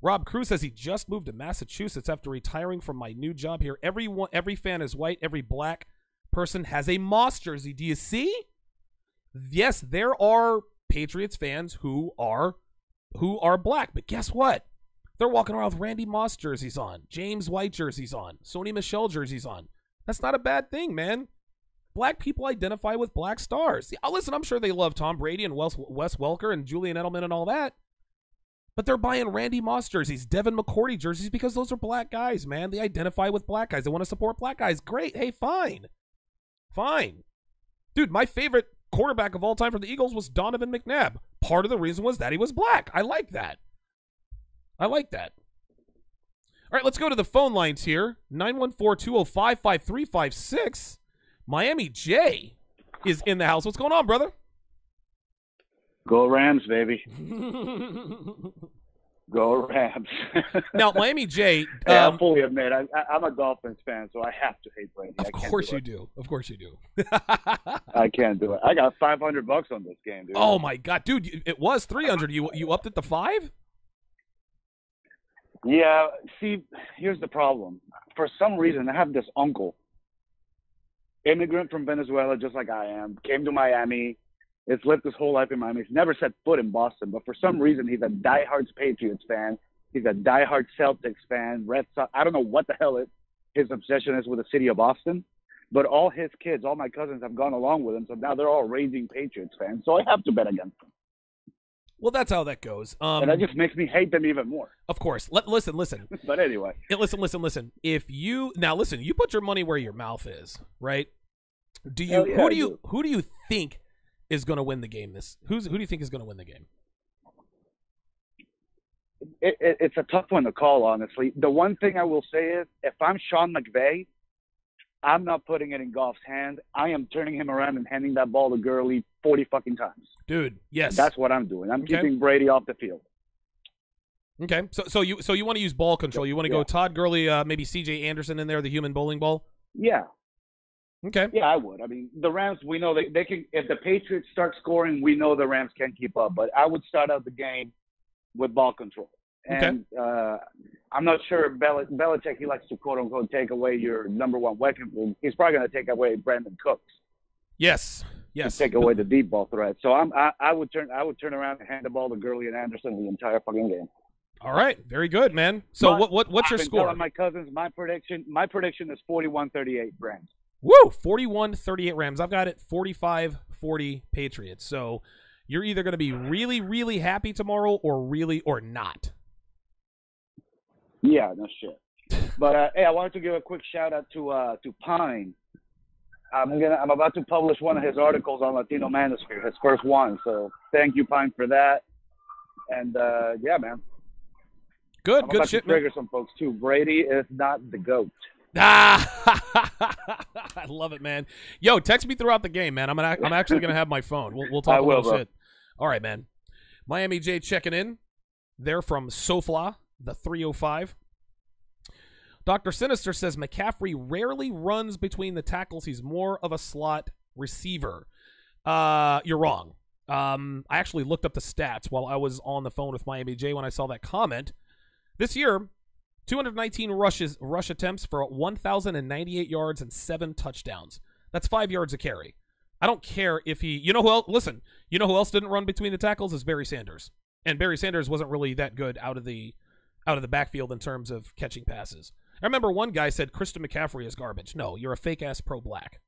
Rob Cruz says he just moved to Massachusetts after retiring from my new job here. Every fan is white. Every black person has a Moss jersey. Do you see? Yes, there are Patriots fans who are black, but guess what? They're walking around with Randy Moss jerseys on, James White jerseys on, Sony Michel jerseys on. That's not a bad thing, man. Black people identify with black stars. Listen, I'm sure they love Tom Brady and Wes Welker and Julian Edelman and all that. But they're buying Randy Moss jerseys, Devin McCourty jerseys, because those are black guys, man. They identify with black guys. They want to support black guys. Great. Hey, fine. Fine. Dude, my favorite quarterback of all time for the Eagles was Donovan McNabb. Part of the reason was that he was black. I like that. I like that. All right, let's go to the phone lines here. 914-205-5356. Miami J is in the house. What's going on, brother? Go Rams, baby. Go Rams. Now, Miami J. I'll fully admit, I'm a Dolphins fan, so I have to hate Brady. Of course you do. Of course you do. I can't do it. I got $500 on this game, dude. Oh, my God. Dude, it was 300. You upped it to 5? Yeah. See, here's the problem. For some reason, I have this uncle, immigrant from Venezuela, just like I am, came to Miami. It's lived his whole life in Miami. He's never set foot in Boston, but for some reason, he's a diehard Patriots fan. He's a diehard Celtics fan, Red Sox. I don't know what the hell his obsession is with the city of Boston, but all his kids, all my cousins have gone along with him, so now they're all raging Patriots fans, so I have to bet against them. Well, that's how that goes. And that just makes me hate them even more. Of course. Listen. But anyway. Listen. If you put your money where your mouth is, right? Who do you think is going to win the game? Who do you think is going to win the game? It's a tough one to call, honestly. The one thing I will say is, if I'm Sean McVay, I'm not putting it in Goff's hand. I am turning him around and handing that ball to Gurley 40 fucking times. Dude, yes. That's what I'm doing. I'm keeping Brady off the field. Okay. So you want to use ball control. You want to go Todd Gurley, maybe C.J. Anderson in there, the human bowling ball? Yeah. Okay. Yeah, I would. I mean, the Rams, we know they can. If the Patriots start scoring, we know the Rams can keep up. But I would start out the game with ball control. And I'm not sure Belichick, he likes to quote-unquote take away your number one weapon. He's probably going to take away Brandon Cooks. Yes. Take away the deep ball threat. So I would turn around and hand the ball to Gurley and Anderson the entire fucking game. All right, very good, man. So what's your score? Telling my cousins, my prediction is 41-38 Rams. Woo! 41-38 Rams. I've got it 45-40 Patriots. So you're either going to be really, really happy tomorrow or not. Yeah, no shit. But hey, I wanted to give a quick shout out to Pine. I'm about to publish one of his articles on Latino Manosphere, his first one. So thank you, Pine, for that. And yeah, man. Good about shit, to trigger some folks too. Brady is not the GOAT. I love it, man. Yo, text me throughout the game, man. I'm actually gonna have my phone. We'll talk a little shit. All right, man. Miami J checking in. They're from SoFla, the 305. Dr. Sinister says McCaffrey rarely runs between the tackles. He's more of a slot receiver. You're wrong. I actually looked up the stats while I was on the phone with Miami J when I saw that comment. This year, 219 rush attempts for 1,098 yards and 7 touchdowns. That's 5 yards a carry. I don't care if he... You know who else... Listen, you know who else didn't run between the tackles is Barry Sanders. And Barry Sanders wasn't really that good out of the backfield in terms of catching passes. I remember one guy said Christian McCaffrey is garbage. No, you're a fake-ass pro-black.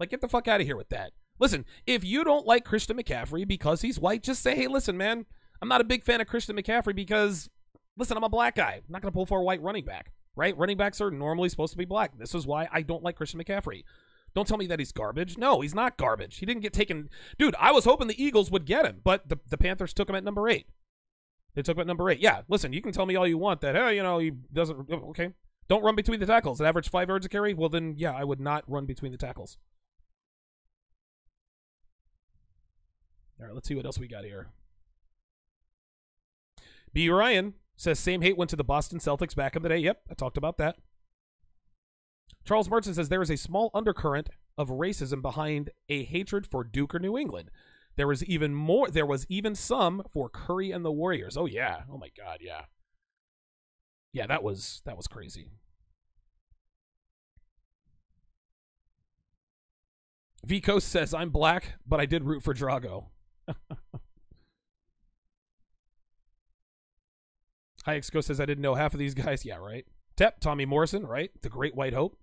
Like, get the fuck out of here with that. Listen, if you don't like Christian McCaffrey because he's white, just say, hey, listen, man, I'm not a big fan of Christian McCaffrey because... Listen, I'm a black guy. I'm not going to pull for a white running back, right? Running backs are normally supposed to be black. This is why I don't like Christian McCaffrey. Don't tell me that he's garbage. No, he's not garbage. He didn't get taken. Dude, I was hoping the Eagles would get him, but the Panthers took him at number 8. They took him at number 8. Yeah, listen, you can tell me all you want that, hey, he doesn't. Okay. Don't run between the tackles. It averaged 5 yards a carry. Well, then, yeah, I would not run between the tackles. All right, let's see what else we got here. B. Ryan says same hate went to the Boston Celtics back in the day. Yep, I talked about that. Charles Merchant says there is a small undercurrent of racism behind a hatred for Duke or New England. There was even some for Curry and the Warriors. Oh yeah. Oh my God, yeah. Yeah, that was crazy. V Coast says I'm black, but I did root for Drago. Hi Exco says I didn't know half of these guys. Yeah, right. Tep, Tommy Morrison, right? The Great White Hope.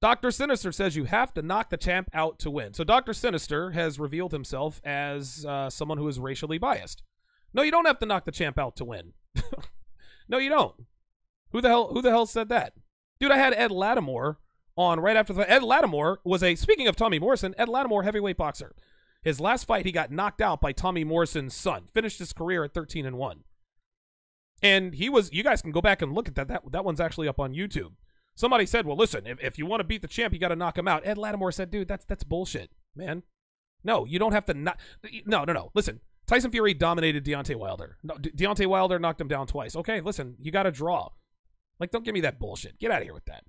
Dr. Sinister says you have to knock the champ out to win. So Dr. Sinister has revealed himself as someone who is racially biased. No, you don't have to knock the champ out to win. No, you don't. Who the hell said that? Dude, I had Ed Lattimore on right after the Ed Lattimore was speaking of Tommy Morrison, Ed Lattimore, heavyweight boxer. His last fight, he got knocked out by Tommy Morrison's son. Finished his career at 13-1. And you guys can go back and look at that. That one's actually up on YouTube. Somebody said, well, listen, if you want to beat the champ, you got to knock him out. Ed Lattimore said, dude, that's bullshit, man. No, you don't have to No. Listen, Tyson Fury dominated Deontay Wilder. No, Deontay Wilder knocked him down twice. Okay, listen, you got to draw. Like, don't give me that bullshit. Get out of here with that.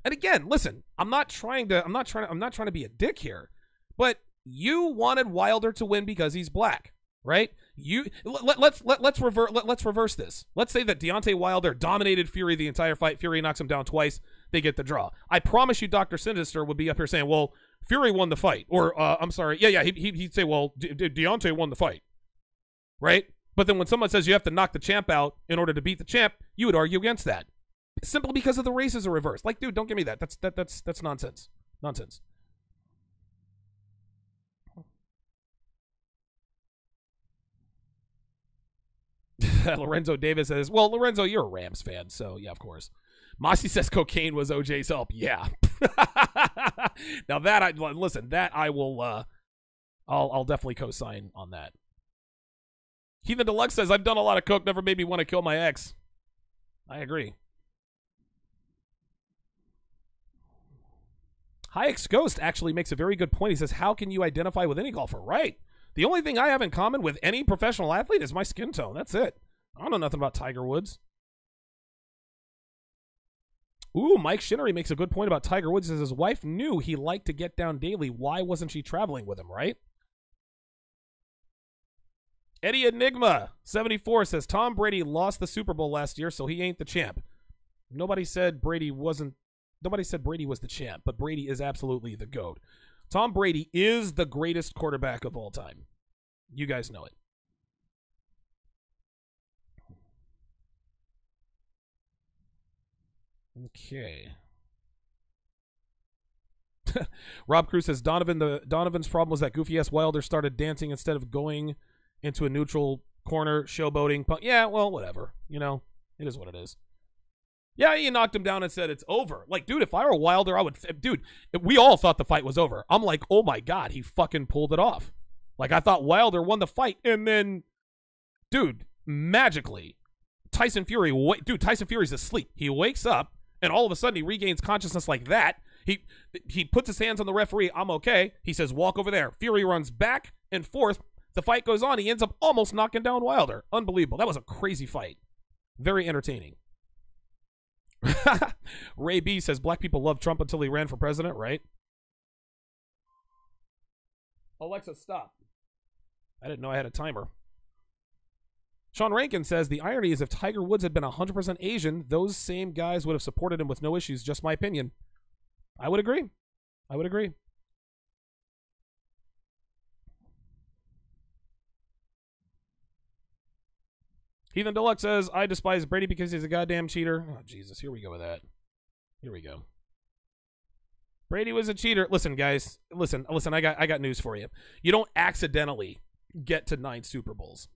And again, listen, I'm not trying to be a dick here, but you wanted Wilder to win because he's black, right? Let's reverse this. Let's say that Deontay Wilder dominated Fury the entire fight. Fury knocks him down twice. They get the draw. I promise you, Dr. Sinister would be up here saying, "Well, Fury won the fight," or I'm sorry, yeah, he'd say, "Well, Deontay won the fight," right? But then when someone says you have to knock the champ out in order to beat the champ, you would argue against that simply because of the races are reversed. Like, dude, don't give me that. That's nonsense. Nonsense. Lorenzo Davis says, well, Lorenzo, you're a Rams fan, so yeah, of course. Mossy says cocaine was OJ's help. Yeah. Now that I will I'll definitely co-sign on that. Heathen Deluxe says, I've done a lot of coke, never made me want to kill my ex. I agree. Hayek's Ghost actually makes a very good point. He says, how can you identify with any golfer? Right. The only thing I have in common with any professional athlete is my skin tone. That's it. I don't know nothing about Tiger Woods. Ooh, Mike Shinnery makes a good point about Tiger Woods. He says his wife knew he liked to get down daily. Why wasn't she traveling with him, right? Eddie Enigma 74 says Tom Brady lost the Super Bowl last year, so he ain't the champ. Nobody said Brady was the champ, but Brady is absolutely the GOAT. Tom Brady is the greatest quarterback of all time. You guys know it. Okay. Rob Cruz says Donovan's problem was that goofy ass Wilder started dancing instead of going into a neutral corner, showboating. Yeah, well, whatever. You know, it is what it is. Yeah, he knocked him down and said it's over. Like, dude, if I were Wilder, I would... Dude, we all thought the fight was over. I'm like, oh my God, he fucking pulled it off. Like, I thought Wilder won the fight, and then... Dude, magically, Tyson Fury's asleep. He wakes up, and all of a sudden he regains consciousness like that. He puts his hands on the referee. I'm okay. He says, walk over there. Fury runs back and forth. The fight goes on. He ends up almost knocking down Wilder. Unbelievable. That was a crazy fight. Very entertaining. Ray B says black people love Trump until he ran for president, right? Alexa, stop. I didn't know I had a timer. Sean Rankin says the irony is if Tiger Woods had been 100% Asian, those same guys would have supported him with no issues. Just my opinion. I would agree. I would agree. Heathen Deluxe says, I despise Brady because he's a goddamn cheater. Oh, Jesus. Here we go with that. Here we go. Brady was a cheater. Listen, guys. Listen. I got news for you. You don't accidentally get to 9 Super Bowls.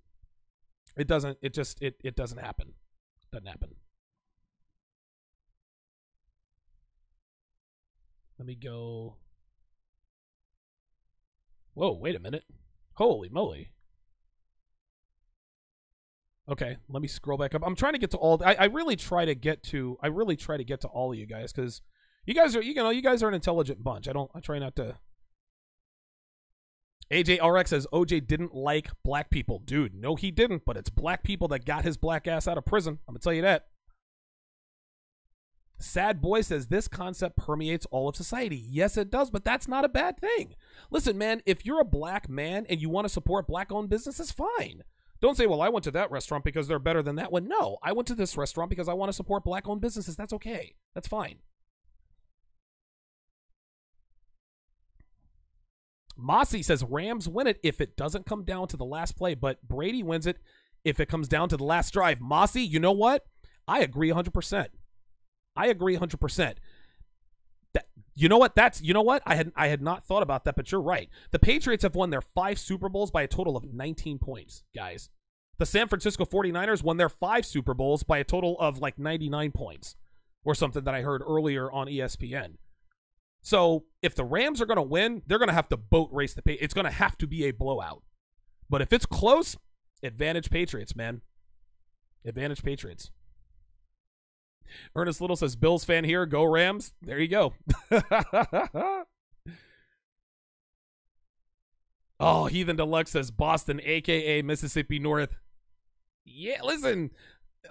It doesn't. It doesn't happen. Doesn't happen. Let me go. Whoa, wait a minute. Holy moly. Okay, let me scroll back up. I'm trying to get to all. I really try to get to all of you guys because you guys are, you guys are an intelligent bunch. I try not to. AJRX says OJ didn't like black people. Dude, no, he didn't, but it's black people that got his black ass out of prison. I'm going to tell you that. Sad Boy says this concept permeates all of society. Yes, it does, but that's not a bad thing. Listen, man, if you're a black man and you want to support black-owned businesses, fine. Don't say, well, I went to that restaurant because they're better than that one. No, I went to this restaurant because I want to support black-owned businesses. That's okay. That's fine. Mossy says Rams win it if it doesn't come down to the last play, but Brady wins it if it comes down to the last drive. Mossy, you know what? I agree 100%. I agree 100%. You know what? I had not thought about that, but you're right. The Patriots have won their 5 Super Bowls by a total of 19 points, guys. The San Francisco 49ers won their 5 Super Bowls by a total of like 99 points or something that I heard earlier on ESPN. So if the Rams are going to win, they're going to have to boat race the Patriots. It's going to have to be a blowout. But if it's close, advantage Patriots, man. Advantage Patriots. Ernest Little says, Bills fan here, go Rams. There you go. Oh, Heathen Deluxe says Boston, a.k.a. Mississippi North. Yeah, listen,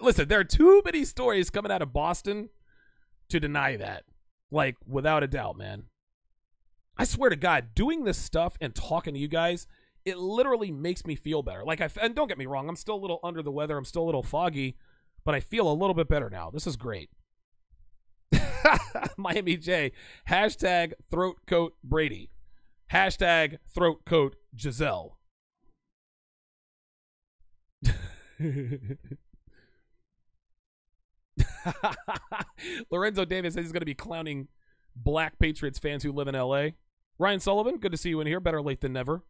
there are too many stories coming out of Boston to deny that. Like, without a doubt, man. I swear to God, doing this stuff and talking to you guys, it literally makes me feel better. Like, and don't get me wrong, I'm still a little under the weather. I'm still a little foggy, but I feel a little bit better now. This is great. Miami J, hashtag throat coat Brady. Hashtag throat coat Giselle. Lorenzo Davis says he's going to be clowning black Patriots fans who live in LA. Ryan Sullivan, good to see you in here. Better late than never.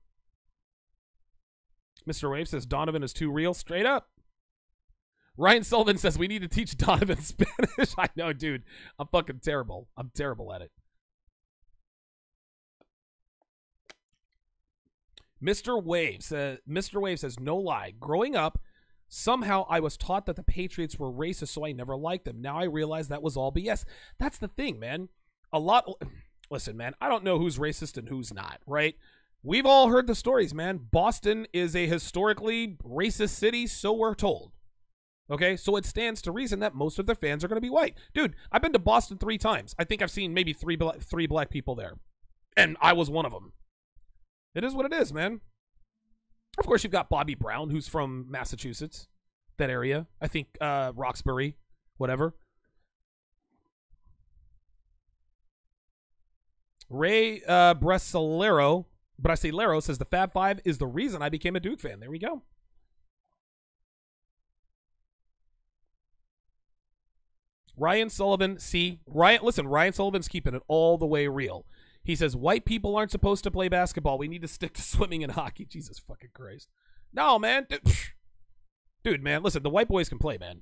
Mr. Wave says Donovan is too real. Straight up. Ryan Sullivan says we need to teach Donovan Spanish. I know, dude. I'm fucking terrible. I'm terrible at it. Mr. Wave says no lie. Growing up, somehow I was taught that the Patriots were racist, so I never liked them. Now I realize that was all BS. That's the thing, man. Listen, man, I don't know who's racist and who's not, right? We've all heard the stories, man. Boston is a historically racist city, so we're told. Okay, so it stands to reason that most of their fans are going to be white. Dude, I've been to Boston 3 times. I think I've seen maybe three black people there. And I was one of them. It is what it is, man. Of course, you've got Bobby Brown, who's from Massachusetts. That area. I think Roxbury, whatever. Ray Brasilero says the Fab Five is the reason I became a Duke fan. There we go. Ryan Sullivan, Ryan Sullivan's keeping it all the way real. He says, white people aren't supposed to play basketball. We need to stick to swimming and hockey. Jesus fucking Christ. No, man. Dude, man, listen, the white boys can play, man.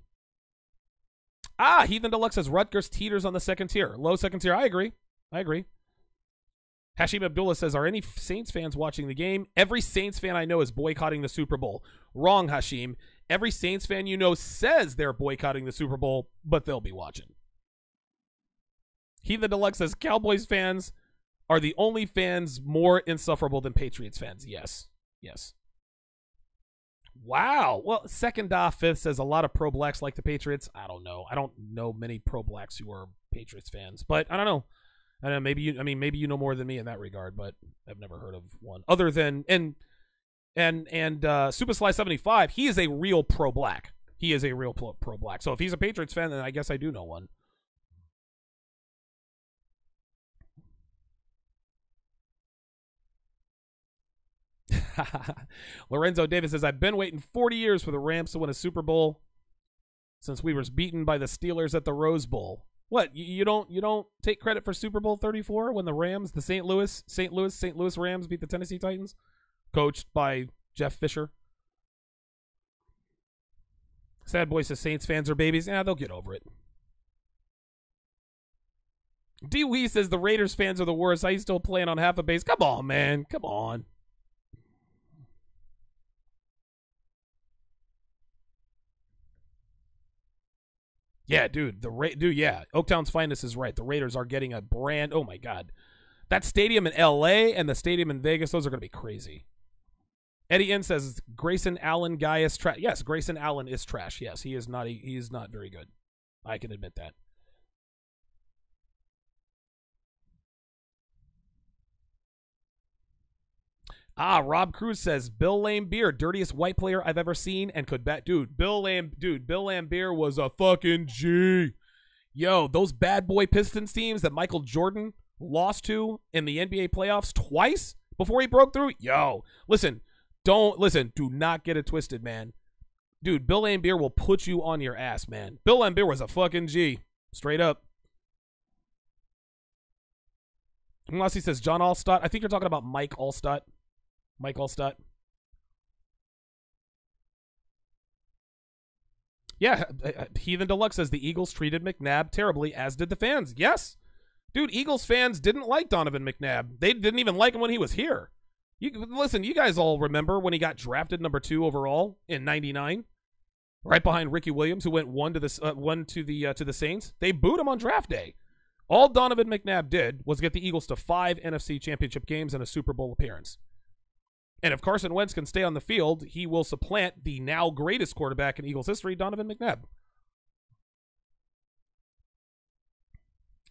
Heathen Deluxe says Rutgers teeters on the second tier. Low second tier. I agree. Hashim Abdullah says, are any Saints fans watching the game? Every Saints fan I know is boycotting the Super Bowl. Wrong, Hashim. Every Saints fan you know says they're boycotting the Super Bowl, but they'll be watching. Heathen Deluxe says, Cowboys fans are the only fans more insufferable than Patriots fans. Yes. Wow. Well, Second Fifth says a lot of pro-blacks like the Patriots. I don't know. I don't know many pro-blacks who are Patriots fans, but I don't know. I don't know, maybe you know more than me in that regard, but I've never heard of one other than and Super Sly 75. He is a real pro-black. He is a real pro-black. So if he's a Patriots fan, then I guess I do know one. Lorenzo Davis says, I've been waiting 40 years for the Rams to win a Super Bowl since we were beaten by the Steelers at the Rose Bowl. What, you don't take credit for Super Bowl 34 when the Rams, the St. Louis Rams beat the Tennessee Titans, coached by Jeff Fisher? Sad Boy says Saints fans are babies. Yeah, they'll get over it. D. Wee says the Raiders fans are the worst. How you still playing on half a base? Come on, man. Come on. Yeah, dude. Yeah. Oaktown's Finest is right. The Raiders are getting a brand. Oh my God. That stadium in LA and the stadium in Vegas, those are going to be crazy. Eddie N says Grayson Allen guy is trash. Yes, Grayson Allen is trash. Yes, he is not. He is not very good. I can admit that. Rob Cruz says Bill Laimbeer, dirtiest white player I've ever seen and could bet. Bill Laimbeer was a fucking G. Yo, those bad boy Pistons teams that Michael Jordan lost to in the NBA playoffs twice before he broke through. Yo, do not get it twisted, man. Dude, Bill Laimbeer will put you on your ass, man. Bill Laimbeer was a fucking G. Straight up. Unless he says John Allstott. I think you're talking about Mike Allstott. Mike Allstott. Yeah, Heathen Deluxe says the Eagles treated McNabb terribly, as did the fans. Yes. Dude, Eagles fans didn't like Donovan McNabb. They didn't even like him when he was here. Listen, you guys all remember when he got drafted number 2 overall in '99, right behind Ricky Williams, who went one to the Saints. They booed him on draft day. All Donovan McNabb did was get the Eagles to 5 NFC Championship games and a Super Bowl appearance. And if Carson Wentz can stay on the field, he will supplant the now greatest quarterback in Eagles history, Donovan McNabb.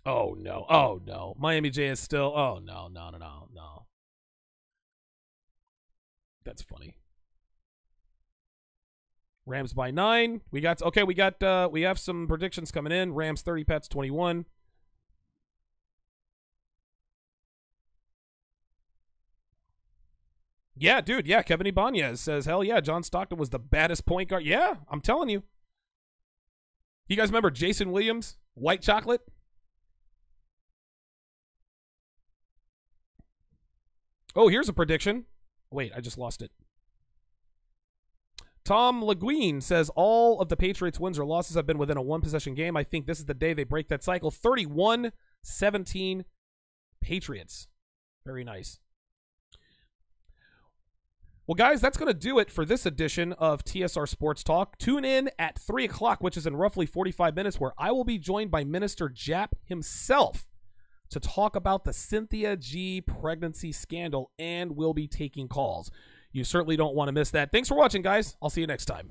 Oh no. Miami J is still. Oh no. That's funny. Rams by 9. We have some predictions coming in. Rams 30, Pats 21. Yeah, dude. Yeah, Kevin Ibanez says, hell yeah, John Stockton was the baddest point guard. Yeah, I'm telling you. You guys remember Jason Williams, White Chocolate? Oh, here's a prediction. Wait, I just lost it. Tom LeGuin says all of the Patriots' wins or losses have been within a one-possession game. I think this is the day they break that cycle. 31-17 Patriots. Very nice. Well, guys, that's going to do it for this edition of TSR Sports Talk. Tune in at 3 o'clock, which is in roughly 45 minutes, where I will be joined by Minister Japp himself to talk about the Cynthia G pregnancy scandal, and we'll be taking calls. You certainly don't want to miss that. Thanks for watching, guys. I'll see you next time.